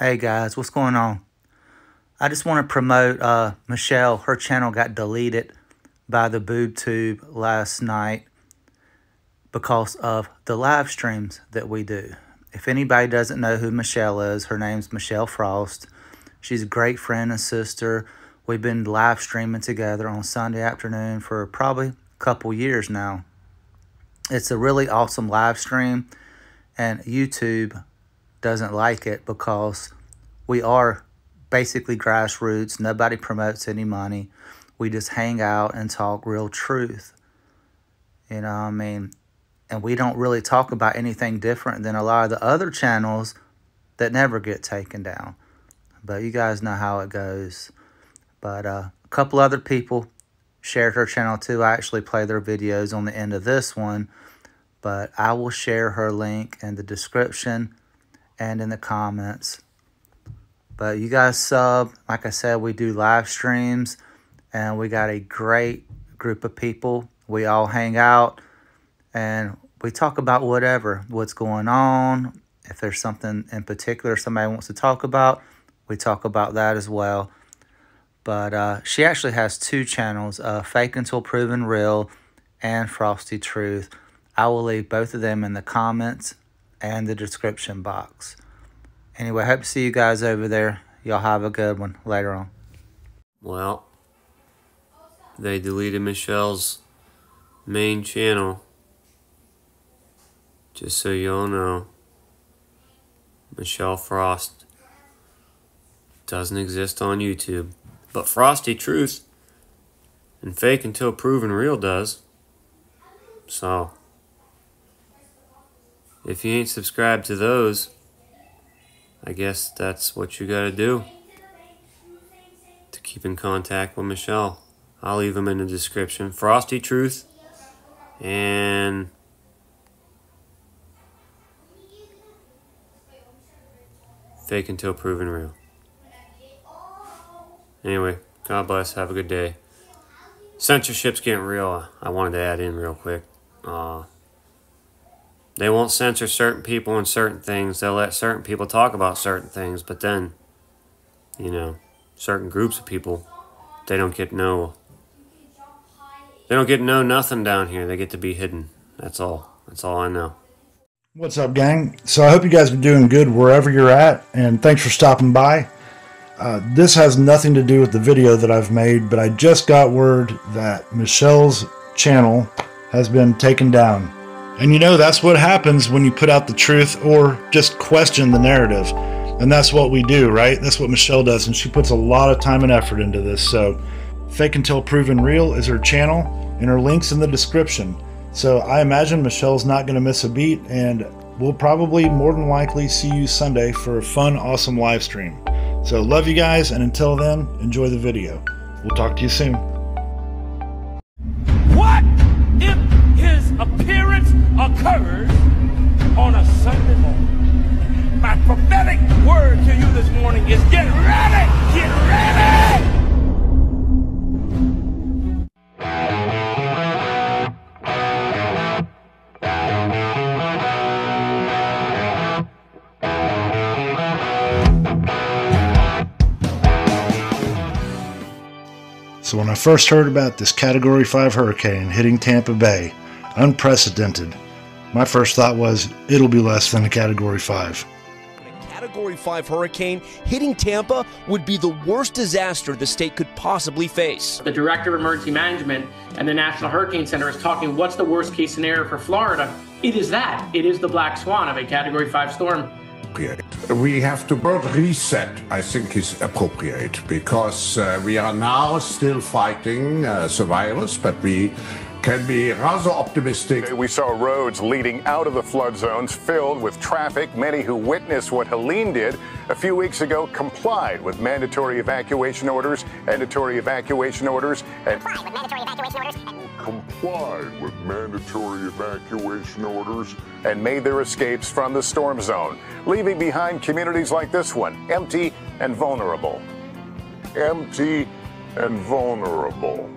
Hey guys, what's going on? I just want to promote Michelle. Her channel got deleted by the boob tube last night because of the live streams that we do. If anybody doesn't know who Michelle is, her name's Michelle Frost. She's a great friend and sister. We've been live streaming together on Sunday afternoon for probably a couple years now. It's a really awesome live stream, and YouTube doesn't like it because we are basically grassroots. Nobody promotes any money. We just hang out and talk real truth. You know what I mean? And we don't really talk about anything different than a lot of the other channels that never get taken down. But you guys know how it goes. But a couple other people shared her channel too. I actually play their videos on the end of this one. But I will share her link in the description and in the comments. But you guys sub. Like I said, we do live streams. And we got a great group of people. We all hang out. And we talk about what's going on. If there's something in particular somebody wants to talk about, we talk about that as well. But she actually has two channels, Fake Until Proven Real and Frosti Truth. I will leave both of them in the comments and the description box. Anyway, hope to see you guys over there. Y'all have a good one later on. Well, they deleted Michelle's main channel. Just so y'all know, Michelle Frost doesn't exist on YouTube. But Frosti Truth and Fake Until Proven Real does. So, if you ain't subscribed to those, I guess that's what you gotta do to keep in contact with Michelle. I'll leave them in the description. Frosti Truth and Fake Until Proven Real. Anyway, God bless. Have a good day. Censorship's getting real. I wanted to add in real quick. They won't censor certain people and certain things. They'll let certain people talk about certain things, but then, you know, certain groups of people, they don't get no. They don't get to know nothing down here. They get to be hidden. That's all. That's all I know. What's up, gang? So I hope you guys are doing good wherever you're at, and thanks for stopping by. This has nothing to do with the video that I've made, but I just got word that Michelle's channel has been taken down. And you know, that's what happens when you put out the truth or just question the narrative. And that's what we do, right? That's what Michelle does, and she puts a lot of time and effort into this. So Fake Until Proven Real is her channel, and her link's in the description. So I imagine Michelle's not going to miss a beat, and we'll probably more than likely see you Sunday for a fun, awesome live stream. So love you guys, and until then, enjoy the video. We'll talk to you soon. What if his appearance occurs on a Sunday morning? My prophetic word to you this morning is get ready! Get ready! So when I first heard about this Category 5 hurricane hitting Tampa Bay, unprecedented, my first thought was, it'll be less than a Category 5. A Category 5 hurricane hitting Tampa would be the worst disaster the state could possibly face. The Director of Emergency Management and the National Hurricane Center is talking what's the worst case scenario for Florida. It is that. It is the black swan of a Category 5 storm. We have to word reset, I think, is appropriate, because we are now still fighting the virus, but we can be rather optimistic. We saw roads leading out of the flood zones filled with traffic. Many who witnessed what Helene did a few weeks ago complied with mandatory evacuation orders, and made their escapes from the storm zone, leaving behind communities like this one, empty and vulnerable. Empty and vulnerable.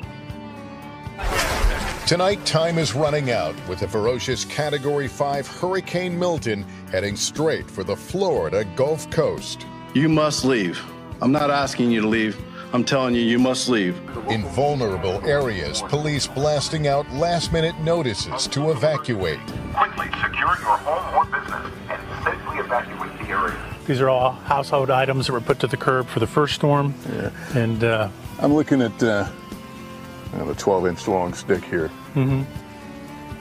Tonight, time is running out with the ferocious Category 5 Hurricane Milton heading straight for the Florida Gulf Coast. You must leave. I'm not asking you to leave. I'm telling you, you must leave. In vulnerable areas, police blasting out last-minute notices to evacuate. Quickly secure your home or business and safely evacuate the area. These are all household items that were put to the curb for the first storm. Yeah. And I'm looking at I have a 12-inch long stick here. Mm-hmm.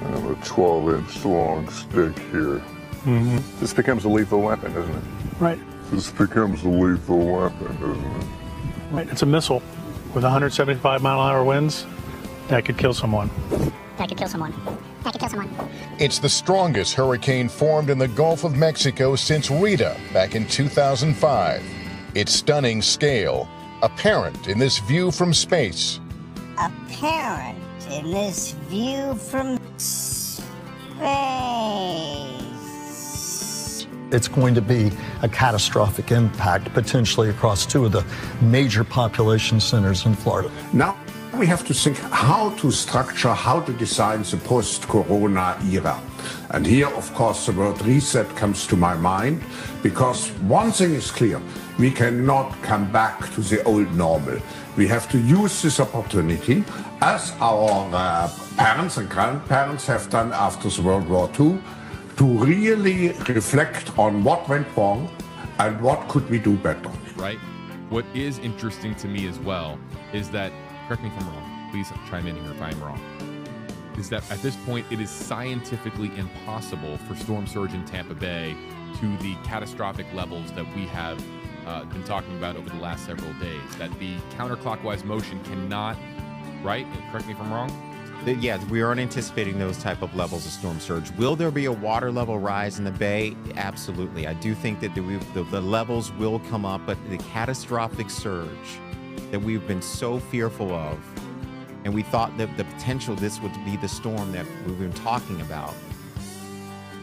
I have a 12-inch long stick here. Mm-hmm. This becomes a lethal weapon, doesn't it? Right. This becomes a lethal weapon, doesn't it? Right. It's a missile with 175-mile-an-hour winds that could kill someone. That could kill someone. That could kill someone. It's the strongest hurricane formed in the Gulf of Mexico since Rita back in 2005. Its stunning scale apparent in this view from space. Apparent in this view from space. It's going to be a catastrophic impact, potentially across two of the major population centers in Florida. Now we have to think how to structure, how to design the post-corona era. And here, of course, the word reset comes to my mind, because one thing is clear: we cannot come back to the old normal. We have to use this opportunity, as our parents and grandparents have done after the World War II, to really reflect on what went wrong and what could we do better. Right? What is interesting to me as well is that, correct me if I'm wrong, please chime in here if I'm wrong, is that at this point it is scientifically impossible for storm surge in Tampa Bay to the catastrophic levels that we have been talking about over the last several days, that the counterclockwise motion cannot, right? Correct me if I'm wrong? Yeah, we aren't anticipating those type of levels of storm surge. Will there be a water level rise in the bay? Absolutely. I do think that the levels will come up, but the catastrophic surge that we've been so fearful of, and we thought that the potential this would be the storm that we've been talking about,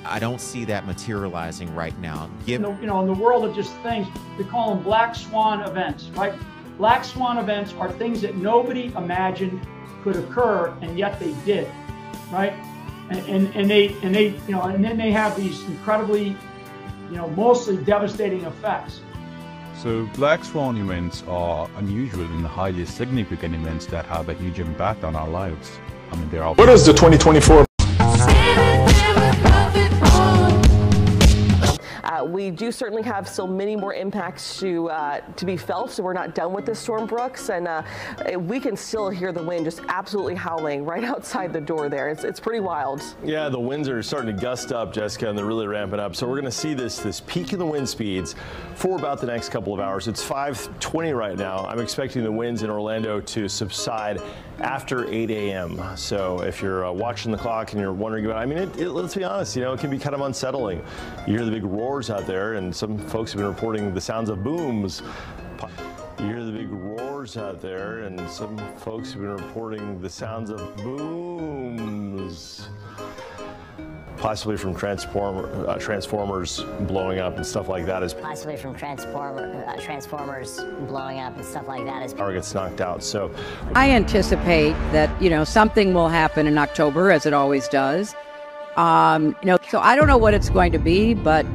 I don't see that materializing right now. In the world of just things, we call them black swan events, right? Black swan events are things that nobody imagined could occur, and yet they did, right? And then they have these incredibly, mostly devastating effects. So black swan events are unusual and highly significant events that have a huge impact on our lives. I mean, they're all. What is the 2024? We do certainly have still many more impacts to be felt, so we're not done with this storm, Brooks, and we can still hear the wind just absolutely howling right outside the door there. It's pretty wild. Yeah, the winds are starting to gust up, Jessica, and they're really ramping up. So we're going to see this peak in the wind speeds for about the next couple of hours. It's 5:20 right now. I'm expecting the winds in Orlando to subside after 8 a.m. So if you're watching the clock and you're wondering about, let's be honest, it can be kind of unsettling. You hear the big roars out there, and some folks have been reporting the sounds of booms. You hear the big roars out there, and some folks have been reporting the sounds of booms. Possibly from transformers blowing up and stuff like that. Possibly from transformers blowing up and stuff like that. Power gets knocked out. So I anticipate that, something will happen in October, as it always does. So I don't know what it's going to be, but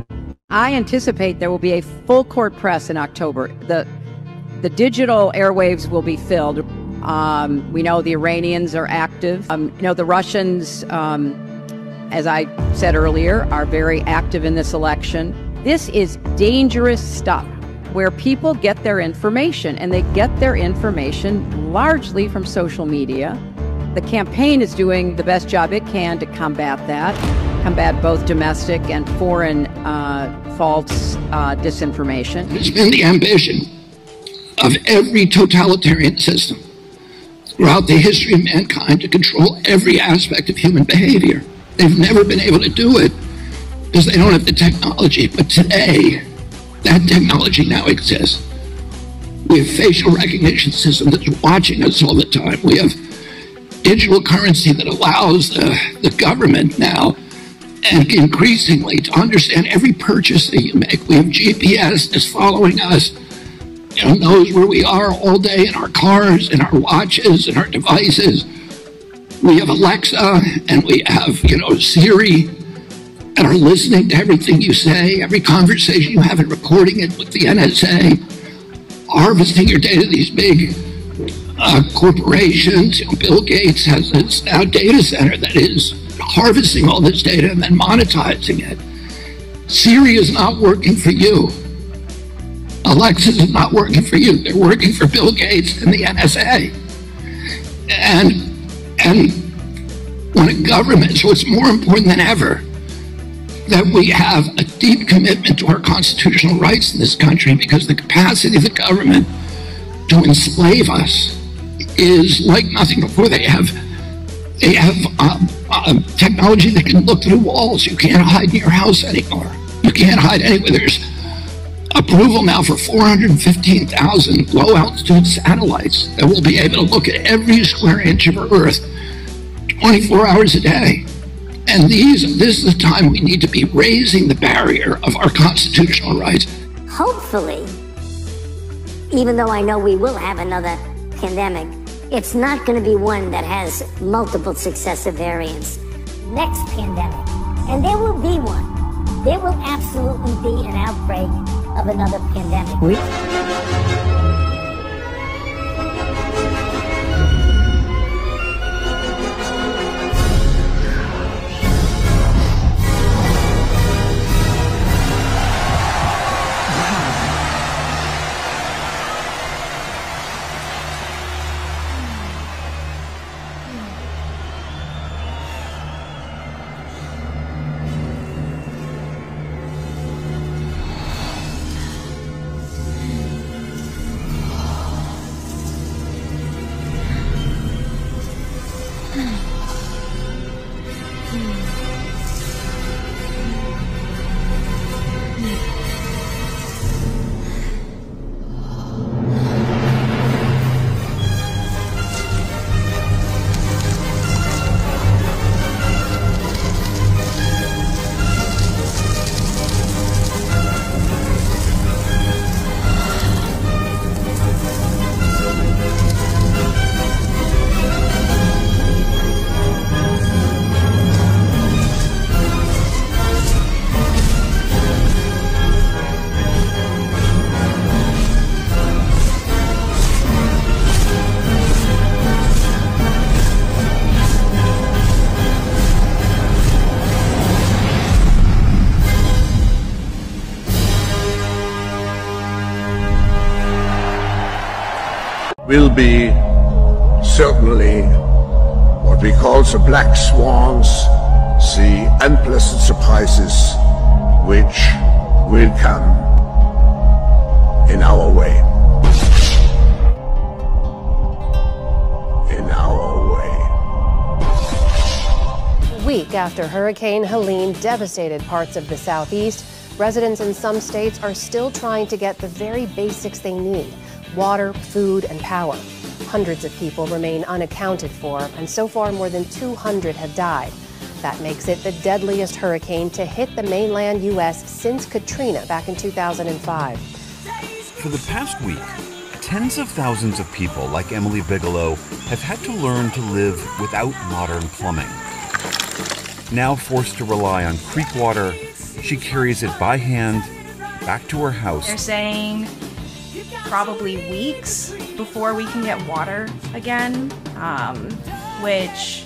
I anticipate there will be a full court press in October. The digital airwaves will be filled. We know the Iranians are active. The Russians, as I said earlier, are very active in this election. This is dangerous stuff where people get their information, and they get their information largely from social media. The campaign is doing the best job it can to combat that, combat both domestic and foreign false disinformation. It's been the ambition of every totalitarian system throughout the history of mankind to control every aspect of human behavior. They've never been able to do it because they don't have the technology. But today, that technology now exists. We have facial recognition system that's watching us all the time. We have digital currency that allows the government now, and increasingly, to understand every purchase that you make. We have GPS that's following us, knows where we are all day in our cars, in our watches, in our devices. We have Alexa, and we have, Siri. and are listening to everything you say, every conversation you have, and recording it with the NSA, harvesting your data, these big corporations. Bill Gates has this now data center that is harvesting all this data and then monetizing it. Siri is not working for you. Alexa is not working for you. They're working for Bill Gates and the NSA. And when a government, so it's more important than ever that we have a deep commitment to our constitutional rights in this country, because the capacity of the government to enslave us is like nothing before. They have technology that can look through walls. You can't hide in your house anymore. You can't hide anywhere. There's approval now for 415,000 low-altitude satellites that will be able to look at every square inch of our Earth 24 hours a day. And this is the time we need to be raising the barrier of our constitutional rights. Hopefully, even though I know we will have another pandemic, it's not going to be one that has multiple successive variants. Next pandemic, and there will be one, there will absolutely be an outbreak of another pandemic. Will be certainly what we call the black swans, the unpleasant surprises which will come in our way. In our way. A week after Hurricane Helene devastated parts of the Southeast, residents in some states are still trying to get the very basics they need: water, food, and power. Hundreds of people remain unaccounted for, and so far more than 200 have died. That makes it the deadliest hurricane to hit the mainland U.S. since Katrina back in 2005. For the past week, tens of thousands of people like Emily Bigelow have had to learn to live without modern plumbing. Now forced to rely on creek water, she carries it by hand back to her house. They're saying probably weeks before we can get water again, which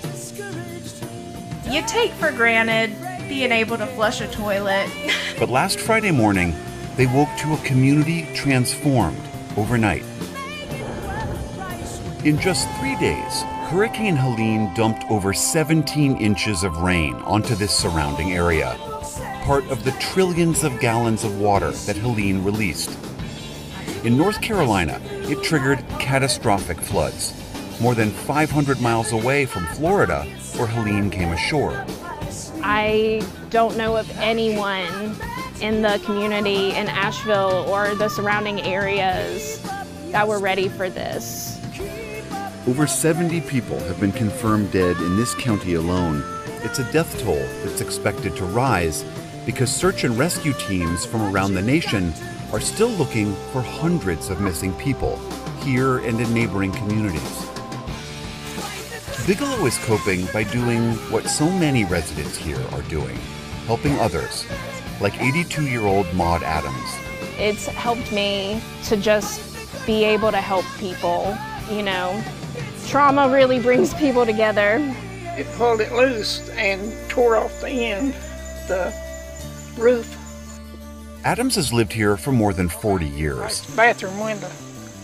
you take for granted, being able to flush a toilet. But last Friday morning, they woke to a community transformed overnight. In just 3 days, Hurricane Helene dumped over 17 inches of rain onto this surrounding area, part of the trillions of gallons of water that Helene released. In North Carolina, it triggered catastrophic floods, more than 500 miles away from Florida, where Helene came ashore. I don't know of anyone in the community in Asheville or the surrounding areas that were ready for this. Over 70 people have been confirmed dead in this county alone. It's a death toll that's expected to rise because search and rescue teams from around the nation are still looking for hundreds of missing people here and in neighboring communities. Bigelow is coping by doing what so many residents here are doing: helping others, like 82-year-old Maud Adams. It's helped me to just be able to help people, you know. Trauma really brings people together. It pulled it loose and tore off the end, the roof. Adams has lived here for more than 40 years. Bathroom window.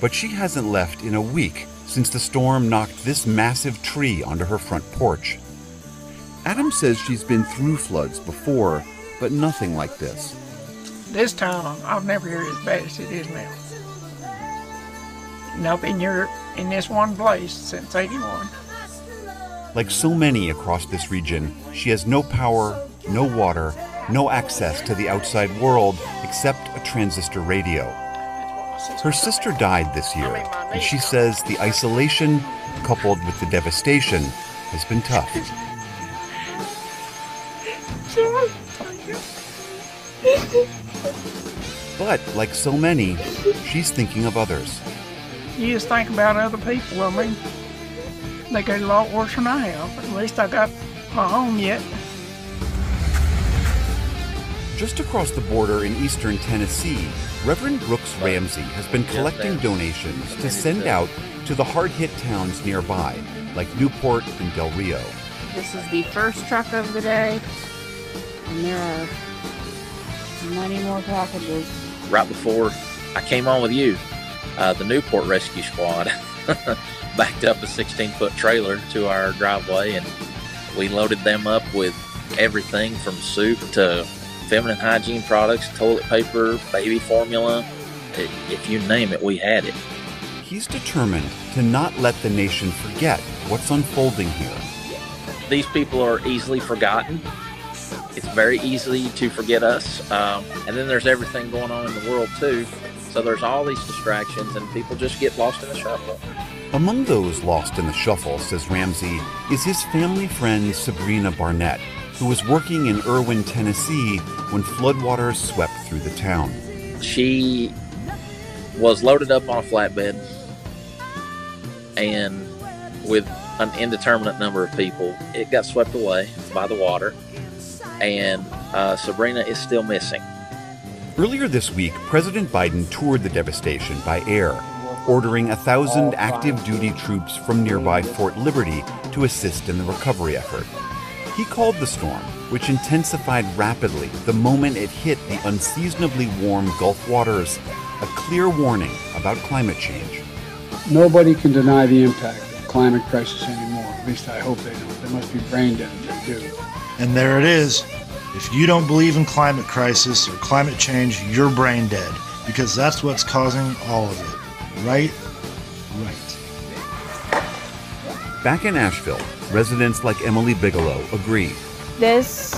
But she hasn't left in a week since the storm knocked this massive tree onto her front porch. Adams says she's been through floods before, but nothing like this. This time, I've never heard as bad as it is now. And I've been here in this one place since '81. Like so many across this region, she has no power, no water, no access to the outside world except a transistor radio. Her sister died this year, and she says the isolation, coupled with the devastation, has been tough. But, like so many, she's thinking of others. You just think about other people. I mean, they got a lot worse than I have. At least I got my home yet. Just across the border in eastern Tennessee, Reverend Brooks Ramsey has been collecting donations to send out to the hard-hit towns nearby, like Newport and Del Rio. This is the first truck of the day, and there are many more packages. Right before I came on with you, the Newport Rescue Squad backed up a 16-foot trailer to our driveway, and we loaded them up with everything from soup to feminine hygiene products, toilet paper, baby formula. If you name it, we had it. He's determined to not let the nation forget what's unfolding here. These people are easily forgotten. It's very easy to forget us. And then there's everything going on in the world too. So there's all these distractions and people just get lost in the shuffle. Among those lost in the shuffle, says Ramsey, is his family friend Sabrina Barnett, who was working in Irwin, Tennessee when floodwaters swept through the town. She was loaded up on a flatbed and with an indeterminate number of people, it got swept away by the water, and Sabrina is still missing. Earlier this week, President Biden toured the devastation by air, ordering 1,000 active duty troops from nearby Fort Liberty to assist in the recovery effort. He called the storm, which intensified rapidly the moment it hit the unseasonably warm Gulf waters, a clear warning about climate change. Nobody can deny the impact of the climate crisis anymore. At least I hope they don't. They must be brain dead if they do. And there it is. If you don't believe in climate crisis or climate change, you're brain dead, because that's what's causing all of it. Right? Right. Back in Asheville, residents like Emily Bigelow agree. This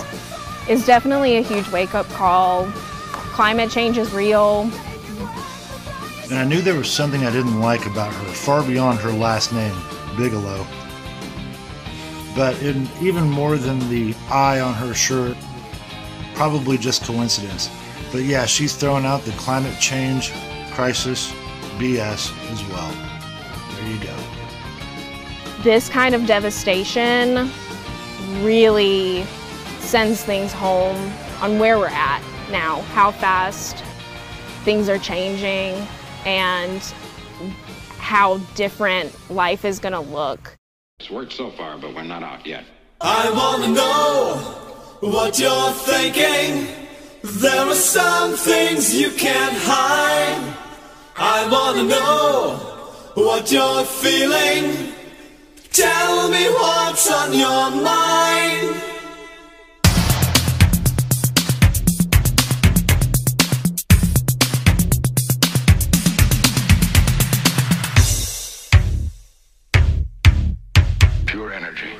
is definitely a huge wake-up call. Climate change is real. And I knew there was something I didn't like about her, far beyond her last name, Bigelow. But even more than the I on her shirt, probably just coincidence. But yeah, she's throwing out the climate change crisis BS as well. There you go. This kind of devastation really sends things home on where we're at now, how fast things are changing, and how different life is going to look. It's worked so far, but we're not out yet. I want to know what you're thinking. There are some things you can't hide. I want to know what you're feeling. Tell me what's on your mind. Pure energy.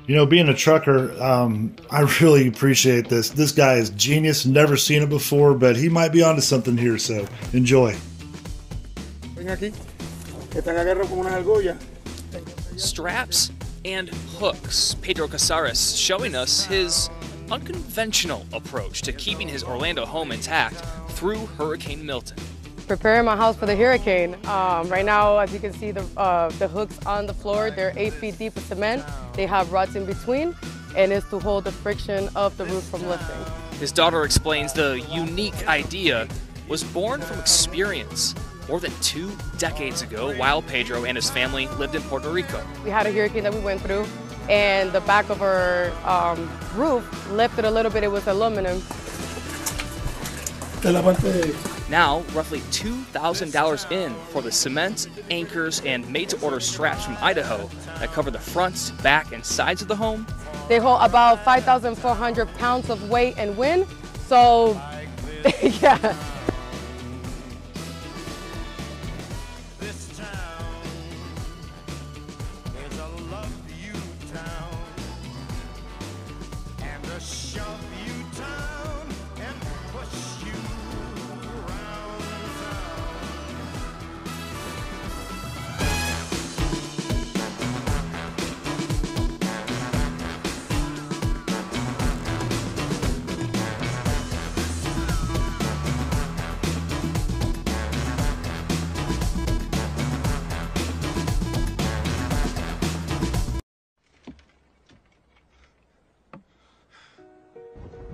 You know, being a trucker, I really appreciate this. This guy is genius. Never seen it before, but he might be onto something here, so enjoy. Straps and hooks. Pedro Casares showing us his unconventional approach to keeping his Orlando home intact through Hurricane Milton. Preparing my house for the hurricane. Right now, as you can see, the hooks on the floor, they're 8 feet deep of cement. They have rods in between, and it's to hold the friction of the roof from lifting. His daughter explains the unique idea was born from experience more than 2 decades ago while Pedro and his family lived in Puerto Rico. We had a hurricane that we went through, and the back of our roof lifted a little bit. It was aluminum. Now, roughly $2,000 in for the cement, anchors, and made-to-order straps from Idaho that cover the fronts, back, and sides of the home. They hold about 5,400 pounds of weight and wind, so yeah.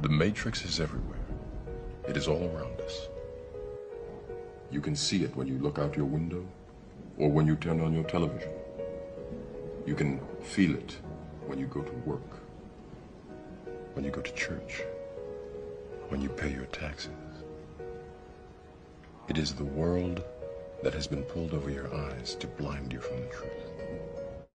The Matrix is everywhere. It is all around us. You can see it when you look out your window or when you turn on your television. You can feel it when you go to work, when you go to church, when you pay your taxes. It is the world that has been pulled over your eyes to blind you from the truth.